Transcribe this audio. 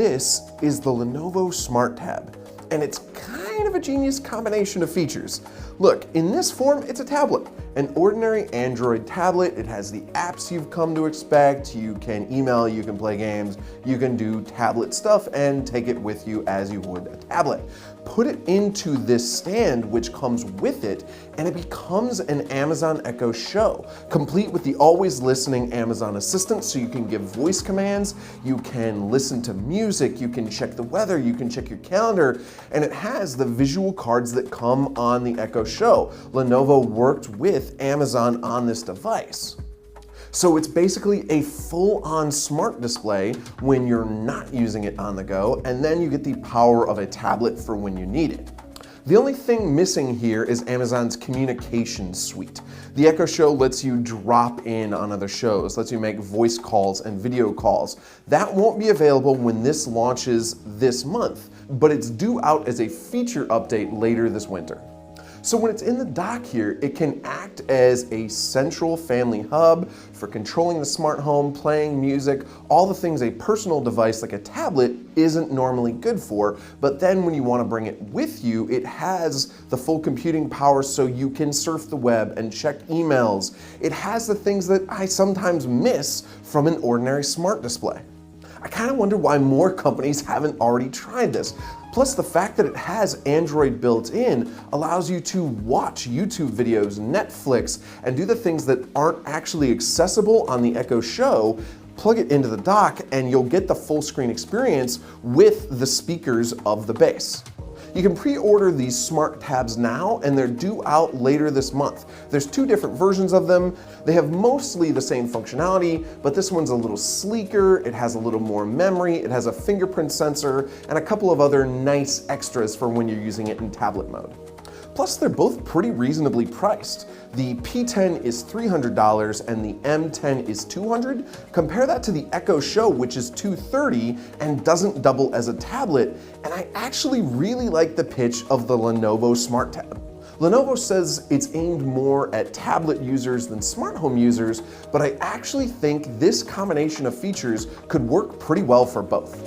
This is the Lenovo Smart Tab, and it's kind of a genius combination of features. Look, in this form, it's a tablet, an ordinary Android tablet. It has the apps you've come to expect. You can email, you can play games, you can do tablet stuff and take it with you as you would a tablet. Put it into this stand which comes with it, and it becomes an Amazon Echo Show, complete with the always listening Amazon Assistant, so you can give voice commands, you can listen to music, you can check the weather, you can check your calendar, and it has the visual cards that come on the Echo Show. Lenovo worked with Amazon on this device. So it's basically a full-on smart display when you're not using it on the go, and then you get the power of a tablet for when you need it. The only thing missing here is Amazon's communication suite. The Echo Show lets you drop in on other shows, lets you make voice calls and video calls. That won't be available when this launches this month, but it's due out as a feature update later this winter. So when it's in the dock here, it can act as a central family hub for controlling the smart home, playing music, all the things a personal device like a tablet isn't normally good for. But then when you want to bring it with you, it has the full computing power so you can surf the web and check emails. It has the things that I sometimes miss from an ordinary smart display. I kind of wonder why more companies haven't already tried this. Plus, the fact that it has Android built in allows you to watch YouTube videos, Netflix, and do the things that aren't actually accessible on the Echo Show. Plug it into the dock and you'll get the full screen experience with the speakers of the base. You can pre-order these smart tabs now, and they're due out later this month. There's two different versions of them. They have mostly the same functionality, but this one's a little sleeker, it has a little more memory, it has a fingerprint sensor, and a couple of other nice extras for when you're using it in tablet mode. Plus, they're both pretty reasonably priced. The P10 is $300 and the M10 is $200. Compare that to the Echo Show, which is $230 and doesn't double as a tablet. And I actually really like the pitch of the Lenovo Smart Tab. Lenovo says it's aimed more at tablet users than smart home users, but I actually think this combination of features could work pretty well for both.